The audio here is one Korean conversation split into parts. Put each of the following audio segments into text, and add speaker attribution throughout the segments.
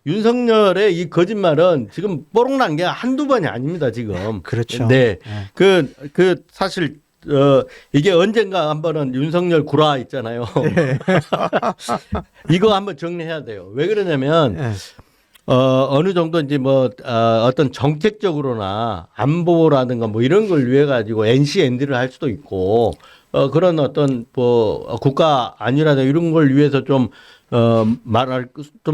Speaker 1: 윤석열의 이 거짓말은 지금 뽀록난 게 한두 번이 아닙니다, 지금.
Speaker 2: 그렇죠.
Speaker 1: 네. 사실, 이게 언젠가 한 번은 윤석열 구라 있잖아요. 이거 한번 정리해야 돼요. 왜 그러냐면,
Speaker 2: 네.
Speaker 1: 어느 정도 이제 어떤 정책적으로나 안보라든가 뭐 이런 걸 위해 가지고 NCND를 할 수도 있고, 그런 어떤 국가 안위라든가 이런 걸 위해서 좀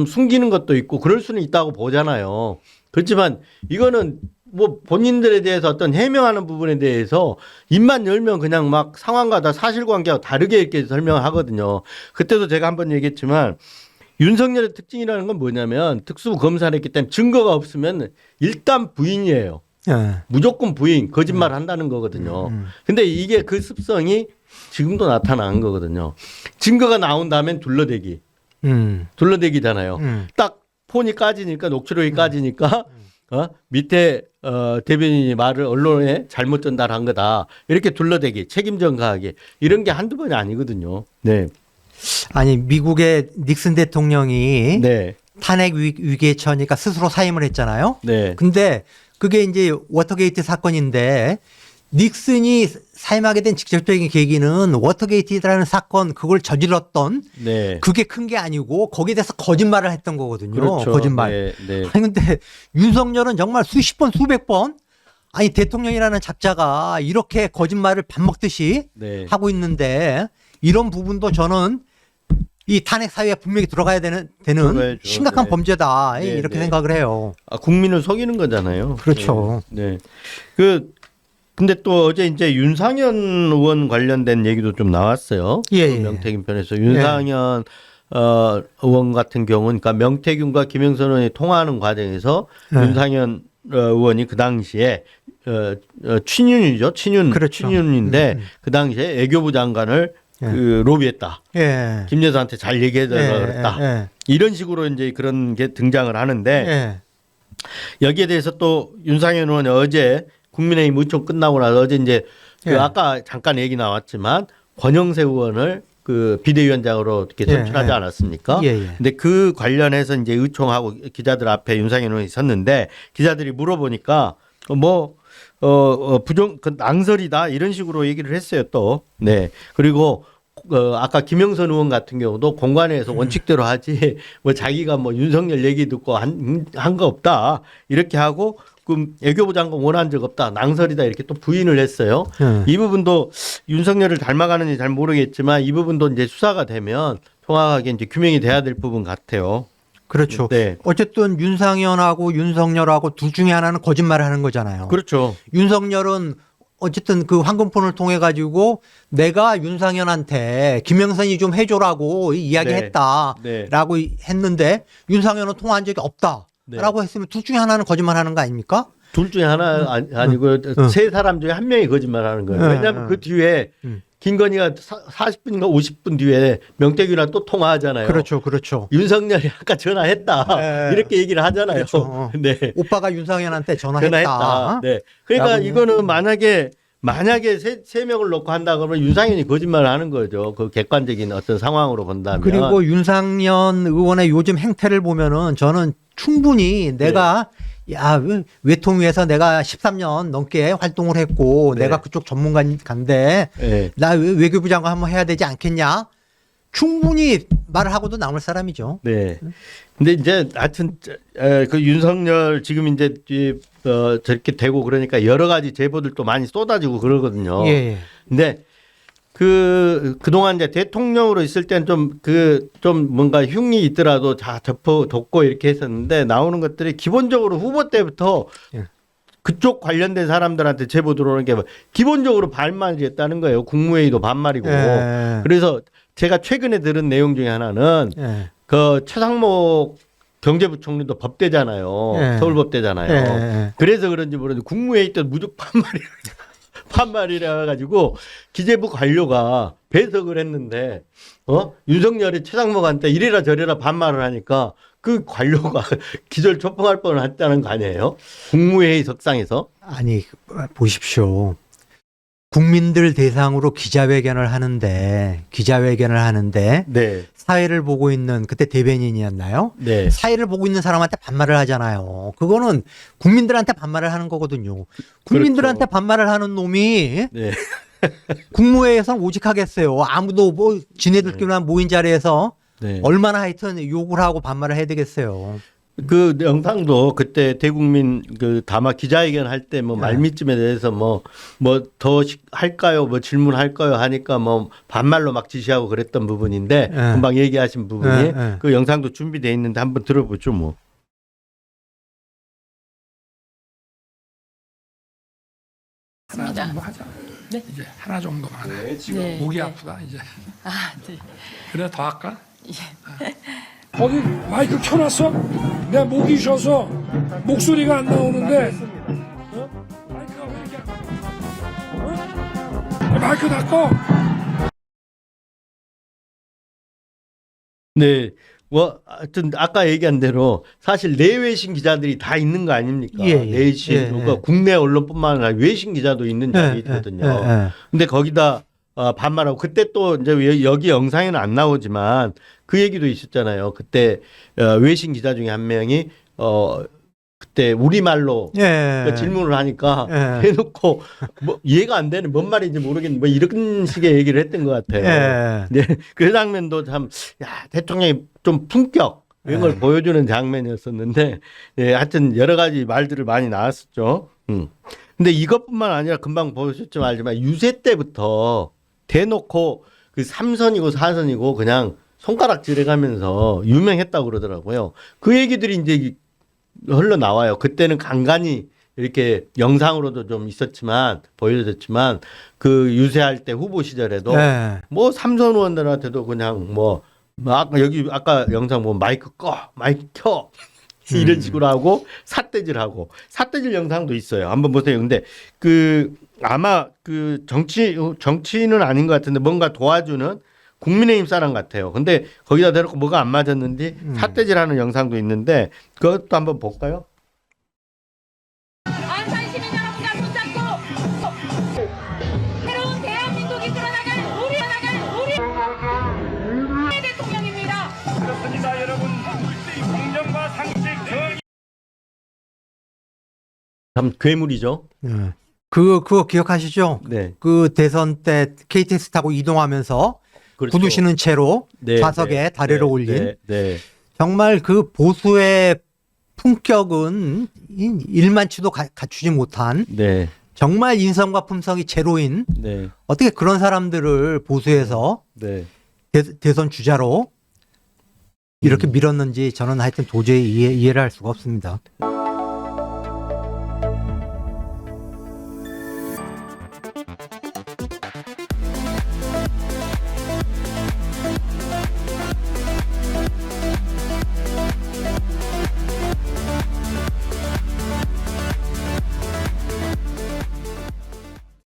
Speaker 1: 숨기는 것도 있고 그럴 수는 있다고 보잖아요. 그렇지만 이거는 뭐 본인들에 대해서 어떤 해명하는 부분에 대해서 입만 열면 그냥 막 상황과 다 사실관계와 다르게 이렇게 설명을 하거든요. 그때도 제가 한번 얘기했지만 윤석열의 특징이라는 건 뭐냐면 특수부 검사를 했기 때문에 증거가 없으면 일단 부인이에요.
Speaker 2: 네.
Speaker 1: 무조건 부인, 거짓말 한다는 거거든요. 근데 이게 그 습성이 지금도 나타나는 거거든요. 증거가 나온 다음엔 둘러대기잖아요. 딱 폰이 까지니까 녹취록이 까지니까 밑에 대변인이 말을 언론에 잘못 전달한 거다. 이렇게 둘러대기, 책임 전가하기 이런 게 한두 번이 아니거든요. 네.
Speaker 2: 아니 미국의 닉슨 대통령이
Speaker 1: 네.
Speaker 2: 탄핵 위기에 처하니까 스스로 사임을 했잖아요.
Speaker 1: 네.
Speaker 2: 근데 그게 이제 워터게이트 사건인데 닉슨이 사임하게 된 직접적인 계기는 워터게이트라는 사건 그걸 저질렀던
Speaker 1: 네.
Speaker 2: 그게 큰 게 아니고 거기에 대해서 거짓말을 했던 거거든요.
Speaker 1: 그렇죠.
Speaker 2: 거짓말.
Speaker 1: 네. 네.
Speaker 2: 아니 근데 윤석열은 정말 수십 번 수백 번 아니 대통령이라는 잡자가 이렇게 거짓말을 밥 먹듯이
Speaker 1: 네.
Speaker 2: 하고 있는데 이런 부분도 저는 이 탄핵 사유에 분명히 들어가야 되는
Speaker 1: 들어가야죠.
Speaker 2: 심각한
Speaker 1: 네.
Speaker 2: 범죄다
Speaker 1: 네,
Speaker 2: 이렇게
Speaker 1: 네.
Speaker 2: 생각을 해요.
Speaker 1: 국민을 속이는 거잖아요.
Speaker 2: 그렇죠.
Speaker 1: 네. 근데 또 어제 이제 윤상현 의원 관련된 얘기도 좀 나왔어요.
Speaker 2: 예,
Speaker 1: 그
Speaker 2: 예.
Speaker 1: 명태균 편에서 윤상현 의원 같은 경우는 그러니까 명태균과 김영선 의원이 통화하는 과정에서
Speaker 2: 네.
Speaker 1: 윤상현 의원이 그 당시에 친윤이죠.
Speaker 2: 그렇죠.
Speaker 1: 친윤인데 그 당시에 외교부 장관을
Speaker 2: 예.
Speaker 1: 로비했다.
Speaker 2: 예.
Speaker 1: 김여사한테 잘 얘기해달라 그랬다.
Speaker 2: 예.
Speaker 1: 이런 식으로 이제 그런 게 등장을 하는데
Speaker 2: 예.
Speaker 1: 여기에 대해서 또 윤상현 의원이 어제 국민의힘 의총 끝나고 나서 어제 이제
Speaker 2: 예.
Speaker 1: 아까 잠깐 얘기 나왔지만 권영세 의원을 그 비대위원장으로 이렇게
Speaker 2: 예.
Speaker 1: 선출하지 않았습니까?
Speaker 2: 예. 예.
Speaker 1: 근데 그 관련해서 이제 의총하고 기자들 앞에 윤상현 의원이 섰는데 기자들이 물어보니까 낭설이다 이런 식으로 얘기를 했어요 또. 네. 그리고 아까 김영선 의원 같은 경우도 공관위에서 원칙대로 하지 뭐 자기가 뭐 윤석열 얘기 듣고 한 거 없다 이렇게 하고 그 외교부 장관 원한 적 없다 낭설이다 이렇게 또 부인을 했어요. 이 부분도 윤석열을 닮아가는지 잘 모르겠지만 이 부분도 이제 수사가 되면 정확하게 이제 규명이 돼야 될 부분 같아요.
Speaker 2: 그렇죠.
Speaker 1: 네.
Speaker 2: 어쨌든 윤상현하고 윤석열하고 둘 중에 하나는 거짓말을 하는 거잖아요.
Speaker 1: 그렇죠.
Speaker 2: 윤석열은 어쨌든 그 황금폰을 통해 가지고 내가 윤상현한테 김영선이 좀 해줘라고 이야기했다라고
Speaker 1: 네.
Speaker 2: 했는데 윤상현은 통화한 적이 없다라고
Speaker 1: 네.
Speaker 2: 했으면 둘 중에 하나는 거짓말하는 거 아닙니까?
Speaker 1: 둘 중에 하나 아니고 세 사람 중에 한 명이 거짓말하는 거예요. 왜냐하면 그 뒤에 김건희가 40분인가 50분 뒤에 명태균이랑 또 통화하잖아요.
Speaker 2: 그렇죠, 그렇죠.
Speaker 1: 윤석열이 아까 전화했다
Speaker 2: 네.
Speaker 1: 이렇게 얘기를 하잖아요.
Speaker 2: 그렇죠.
Speaker 1: 네.
Speaker 2: 오빠가 윤상현한테 전화했다.
Speaker 1: 전화했다. 네. 그러니까
Speaker 2: 라고.
Speaker 1: 이거는 만약에 세 명을 놓고 한다 그러면 윤상현이 거짓말을 하는 거죠. 그 객관적인 어떤 상황으로 본다면.
Speaker 2: 그리고 윤상현 의원의 요즘 행태를 보면은 저는 충분히 내가 외통위에서 내가 13년 넘게 활동을 했고
Speaker 1: 네.
Speaker 2: 내가 그쪽 전문가인데
Speaker 1: 네.
Speaker 2: 나 외교부 장관 한번 해야 되지 않겠냐? 충분히 말을 하고도 남을 사람이죠.
Speaker 1: 네. 근데 이제 하여튼 그 윤석열 지금 이제 저렇게 되고 그러니까 여러 가지 제보들도 많이 쏟아지고 그러거든요.
Speaker 2: 예.
Speaker 1: 근데 그동안 이제 대통령으로 있을 때는 좀 뭔가 흉이 있더라도 덮고 이렇게 했었는데 나오는 것들이 기본적으로 후보 때부터
Speaker 2: 예.
Speaker 1: 그쪽 관련된 사람들한테 제보 들어오는 게 기본적으로 반말이었다는 거예요. 국무회의도 반말이고.
Speaker 2: 예.
Speaker 1: 그래서 제가 최근에 들은 내용 중에 하나는
Speaker 2: 예.
Speaker 1: 그 최상목 경제부총리도 법대잖아요.
Speaker 2: 예.
Speaker 1: 서울법대잖아요.
Speaker 2: 예.
Speaker 1: 그래서 그런지 모르는데 국무회의 때 무조건 반말이라 가지고 기재부 관료가 배석을 했는데 윤석열이 최상목한테 이래라 저래라 반말을 하니까 그 관료가 기절초풍할 뻔했다는 거 아니에요? 국무회의 석상에서.
Speaker 2: 아니 보십시오. 국민들 대상으로 기자회견을 하는데
Speaker 1: 네.
Speaker 2: 사회를 보고 있는 그때 대변인이었나요?
Speaker 1: 네.
Speaker 2: 사회를 보고 있는 사람한테 반말을 하잖아요. 그거는 국민들한테 반말을 하는 거거든요. 국민들한테
Speaker 1: 그렇죠.
Speaker 2: 반말을 하는 놈이
Speaker 1: 네.
Speaker 2: 국무회의에서 오직하겠어요. 아무도 뭐 지네들끼리만 모인 자리에서
Speaker 1: 네.
Speaker 2: 얼마나 하여튼 욕을 하고 반말을 해야 되겠어요.
Speaker 1: 그 영상도 그때 대국민 그 담화 기자회견 할 때 뭐
Speaker 2: 네.
Speaker 1: 말미쯤에 대해서 뭐 더 할까요? 뭐 질문할까요? 하니까 뭐 반말로 막 지시하고 그랬던 부분인데
Speaker 2: 네.
Speaker 1: 금방 얘기하신 부분이
Speaker 2: 네.
Speaker 1: 그 영상도 준비돼 있는데 한번 들어보죠 뭐.
Speaker 3: 하나 정도 하자.
Speaker 4: 네?
Speaker 3: 이제 하나 정도만 해.
Speaker 1: 지금
Speaker 4: 네.
Speaker 3: 목이
Speaker 4: 네.
Speaker 3: 아프다 이제.
Speaker 4: 아, 네.
Speaker 3: 그래 더 할까?
Speaker 4: 예.
Speaker 3: 거기 마이크 켜놨어? 내가 목이 쉬어서 목소리가 안 나오는데. 어? 마이크가 왜 이렇게? 어? 마이크 닫고.
Speaker 1: 네. 뭐 하여튼 아까 얘기한 대로 사실 내외신 기자들이 다 있는 거 아닙니까?
Speaker 2: 예, 예.
Speaker 1: 내외신
Speaker 2: 예,
Speaker 1: 그러니까
Speaker 2: 예.
Speaker 1: 국내 언론뿐만 아니라 외신 기자도 있는 자리거든요.
Speaker 2: 예.
Speaker 1: 근데 거기다 반말하고 그때 또 이제 여기 영상에는 안 나오지만 그 얘기도 있었잖아요. 그때 외신 기자 중에 한 명이 그때 우리말로
Speaker 2: 예.
Speaker 1: 그 질문을 하니까
Speaker 2: 예.
Speaker 1: 해놓고 뭐 이해가 안 되는 뭔 말인지 모르겠는데 뭐 이런 식의 얘기를 했던 것 같아요.
Speaker 2: 예.
Speaker 1: 네, 그 장면도 참, 야, 대통령이 좀 품격 이런 걸 보여주는 장면이었었는데, 예, 하여튼 여러 가지 말들을 많이 나왔었죠. 근데 이것뿐만 아니라 금방 보셨지만 알지만 유세 때부터 대놓고 그 3선이고 4선이고 그냥 손가락질해가면서 유명했다고 그러더라고요. 그 얘기들이 이제 흘러나와요. 그때는 간간히 이렇게 영상으로도 좀 있었지만 보여졌지만 그 유세할 때 후보 시절에도
Speaker 2: 예.
Speaker 1: 뭐 삼선 의원들한테도 그냥 뭐 아까 여기 아까 영상 보면 마이크 꺼 마이크 켜 이런 식으로 하고 삿대질하고 삿대질 영상도 있어요. 한번 보세요. 근데 그 아마 그 정치인은 아닌 것 같은데 뭔가 도와주는 국민의힘 사람 같아요. 근데 거기다 대놓고 뭐가 안 맞았는지 삿대질하는 영상도 있는데 그것도 한번 볼까요?
Speaker 5: 안산 시민 여러분과 손잡고 새로운 대한민국이 끌어나갈 우리 대통령입니다.
Speaker 6: 그렇습니다, 여러분. 공정과 상식, 정의.
Speaker 1: 참 괴물이죠.
Speaker 2: 예. 그거 기억하시죠?
Speaker 1: 네.
Speaker 2: 그 대선 때 KTX 타고 이동하면서
Speaker 1: 그렇죠.
Speaker 2: 구두 신은 채로
Speaker 1: 네,
Speaker 2: 좌석에
Speaker 1: 네,
Speaker 2: 다리를
Speaker 1: 네,
Speaker 2: 올린
Speaker 1: 네, 네.
Speaker 2: 정말 그 보수의 품격은 일만치도 갖추지 못한
Speaker 1: 네.
Speaker 2: 정말 인성과 품성이 제로인
Speaker 1: 네.
Speaker 2: 어떻게 그런 사람들을 보수해서
Speaker 1: 네.
Speaker 2: 대선 주자로 이렇게 밀었는지 저는 하여튼 도저히 이해를 할 수가 없습니다.